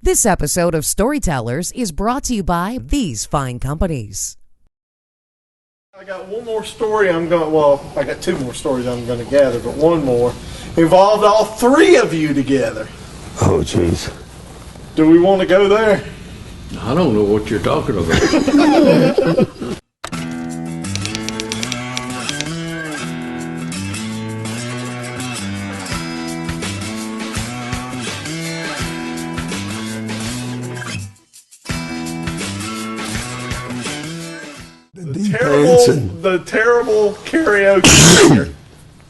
This episode of Storytellers is brought to you by these fine companies. I got one more story I got two more stories I'm going to gather, but one more involved all three of you together. Oh, jeez. Do we want to go there? I don't know what you're talking about. The terrible karaoke singer.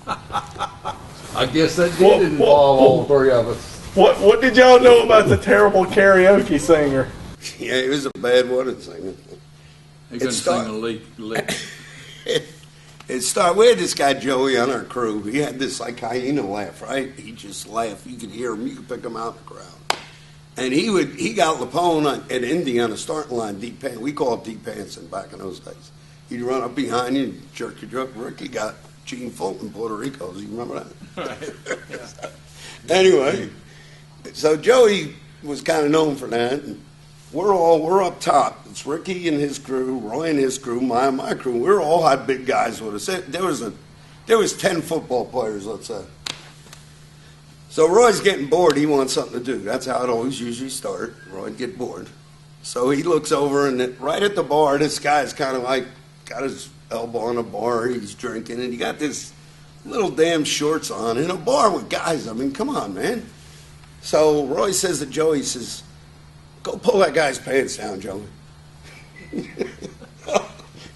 I guess that did involve all three of us. What did y'all know about the terrible karaoke singer? Yeah, he was a bad one at singing. He couldn't sing a lick. We had this guy Joey on our crew. He had this like hyena laugh, right? He just laughed. You could hear him. You could pick him out in the crowd. And he got Lapone at Indy on the starting line, deep pants. We called it deep pantsing back in those days. He'd run up behind you and jerk your drunk. Rickie got Gene Fulton in Puerto Rico. Do you remember that? Right. Anyway, so Joey was kind of known for that. And we're up top. It's Rickie and his crew, Roy and his crew, my crew. We all had big guys with us. There was 10 football players, let's say. So Roy's getting bored. He wants something to do. That's how it always usually starts. Roy'd get bored. So he looks over, and right at the bar, this guy's kind of like got his elbow on the bar. He's drinking, and he got this little damn shorts on in a bar with guys. I mean, come on, man. So Roy says to Joey, he says, "Go pull that guy's pants down, Joey."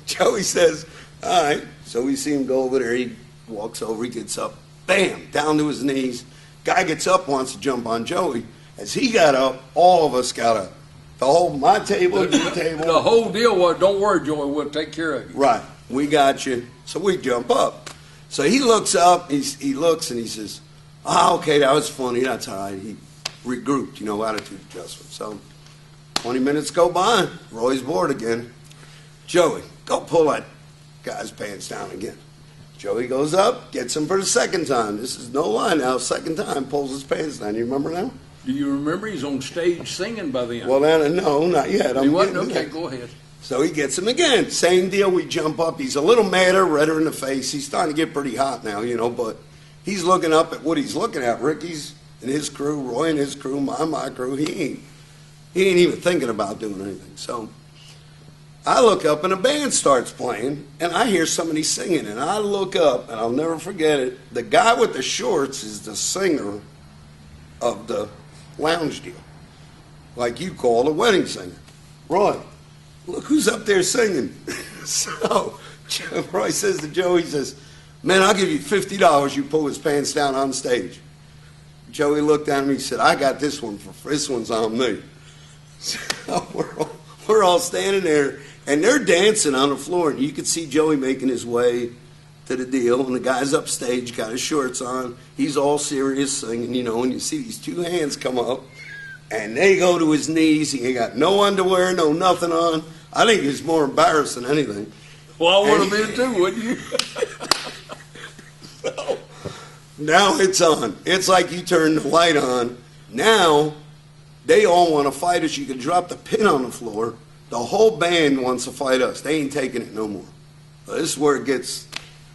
Joey says, "All right." So we see him go over there. He walks over. He gets up. Bam! Down to his knees. Guy gets up, wants to jump on Joey. As he got up, all of us got up. My table, your table. The whole deal was, don't worry, Joey, we'll take care of you. Right. We got you. So we jump up. So he looks up, he looks, and he says, okay, that was funny. That's all right. He regrouped, attitude adjustment. So 20 minutes go by. Roy's bored again. Joey, go pull that guy's pants down again. Joey goes up, gets him for the second time. This is no lie now. Second time, pulls his pants down. You remember now? Do you remember he's on stage singing by then? Well, no, not yet. He wasn't? Okay, go ahead. So he gets him again. Same deal. We jump up. He's a little madder, redder in the face. He's starting to get pretty hot now, but he's looking up at what he's looking at. Rickie's and his crew, Roy and his crew, my crew. He ain't even thinking about doing anything. So I look up, and a band starts playing, and I hear somebody singing, and I look up, and I'll never forget it. The guy with the shorts is the singer of the lounge deal, like you call a wedding singer. Roy, look who's up there singing. So Roy says to Joey, he says, "Man, I'll give you $50 you pull his pants down on stage." Joey looked at him, he said, "I got this one's on me." So we're all standing there, and they're dancing on the floor, and you could see Joey making his way to the deal, and the guy's upstage, got his shorts on. He's all serious singing, and you see these two hands come up, and they go to his knees. He ain't got no underwear, no nothing on. I think it's more embarrassing than anything. Well, I would have been too, wouldn't you? So, now it's on. It's like you turn the light on. Now they all want to fight us. You can drop the pin on the floor. The whole band wants to fight us. They ain't taking it no more. This is where it gets.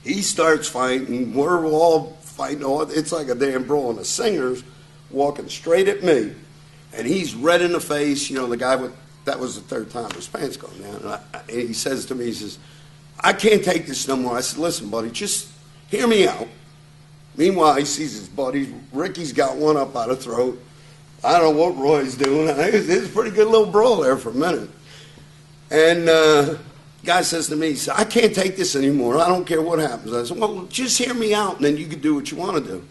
He starts fighting. We're all fighting. It's like a damn brawl. And the singer's walking straight at me, and he's red in the face. The guy that was the third time his pants going down. And he says to me, he says, "I can't take this no more." I said, "Listen, buddy, just hear me out." Meanwhile, he sees his buddy. Rickie's got one up out of throat. I don't know what Roy's doing. It was a pretty good little brawl there for a minute. And guy says to me, he said, "I can't take this anymore. I don't care what happens." I said, "Well, just hear me out, and then you can do what you want to do."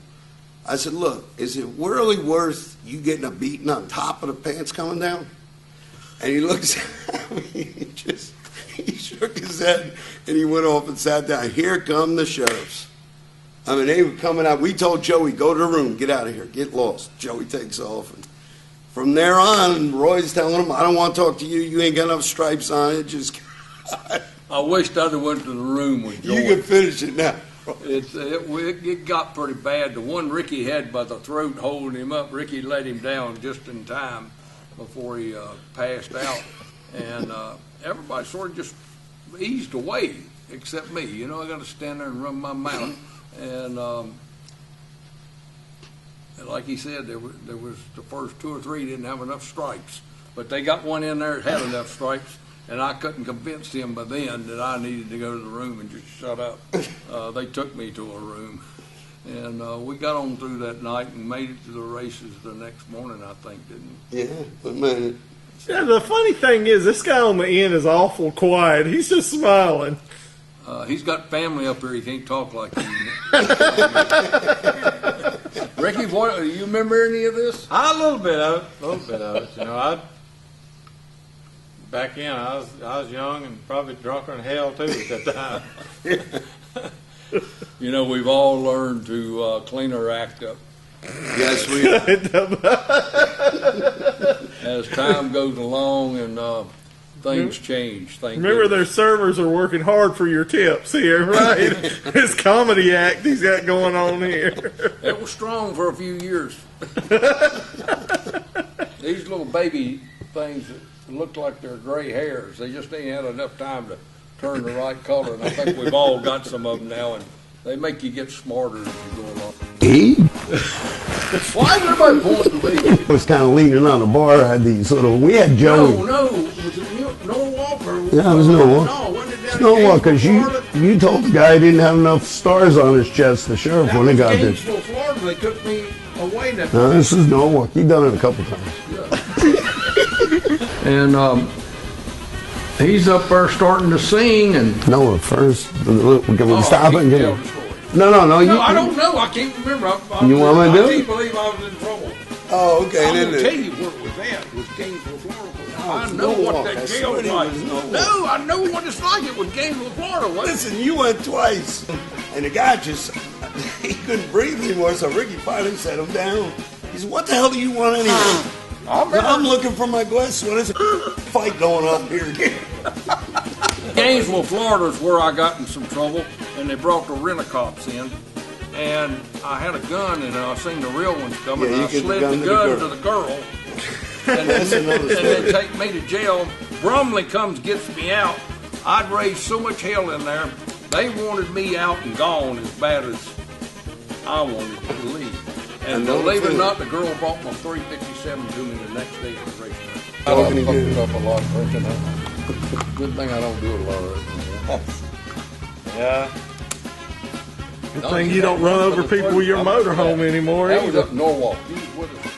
I said, "Look, is it really worth you getting a beating on top of the pants coming down?" And he looks at me, he shook his head, and he went off and sat down. Here come the sheriffs. I mean, they were coming out. We told Joey, "Go to the room, get out of here, get lost." Joey takes off. And from there on, Roy's telling him, "I don't want to talk to you. You ain't got enough stripes on it. Just..." I wished I'd have went to the room with Joey. You can finish it now. It got pretty bad. The one Rickie had by the throat holding him up, Rickie let him down just in time. before he passed out, and everybody sort of just eased away except me. You know, I got to stand there and run my mouth, and like he said, there was the first 2 or 3 didn't have enough stripes, but they got one in there that had enough stripes, and I couldn't convince him by then that I needed to go to the room and just shut up. They took me to a room, and we got on through that night and made it to the races the next morning, I think, didn't we? Yeah, but man. Yeah, the funny thing is, this guy on the end is awful quiet. He's just smiling. He's got family up here. He can't talk like you. Rickie, what, do you remember any of this? A little bit of it. You know, back then I was young and probably drunker than hell too at that time. You know, we've all learned to clean our act up. Yes, we As time goes along and things change. Remember, their servers are working hard for your tips here, right? This comedy act he's got going on here. It was strong for a few years. These little baby things that look like they're gray hairs, they just ain't had enough time to turn the right color. And I think we've all got some of them now, and they make you get smarter as you go along. Why is everybody pointing to me? I was kind of leaning on the bar. Had these little. We had Joey. No, was it Norwalk or? Yeah, it was Norwalk. No, wasn't it down Norwalk, because in Gainesville, Florida? you told the guy he didn't have enough stars on his chest. The sheriff That when he was got there. Gainesville, Florida. They took me away that. No, this is Norwalk. You've done it a couple times. And he's up there starting to sing, and No, first. Can we stop it? he can And tell the story. No. No, I don't know. I can't remember. You want me to do I it? can't believe I was in trouble. Oh, okay. I'm then going to tell you where it was at. It was Gainesville, Florida. I it's know Norwalk. what I that swear jail was it like. was Norwalk. No, I know what it's like. It was Gainesville, Florida, wasn't it? Listen, you went twice, and the guy just, he couldn't breathe anymore, so Rickie finally set him down. He said, what the hell do you want anyway? I'm looking for my glasses. What is a fight going on here again? Gainesville, Florida is where I got in some trouble, and they brought the rent-a-cops in. And I had a gun, and I seen the real ones coming, Yeah, and you I get the slid gun the to the gun girl. to the girl. And That's another and story. then take me to jail. Brumley comes, gets me out. I'd raised so much hell in there. They wanted me out and gone as bad as I wanted to leave. And believe it or not, the girl brought my 357 to me the next day for the race. I done fucked up a lot drinking. Good thing I don't do a lot of it. Yeah. Good thing you don't run over people with your motorhome anymore That was either. up in Norwalk. He was with us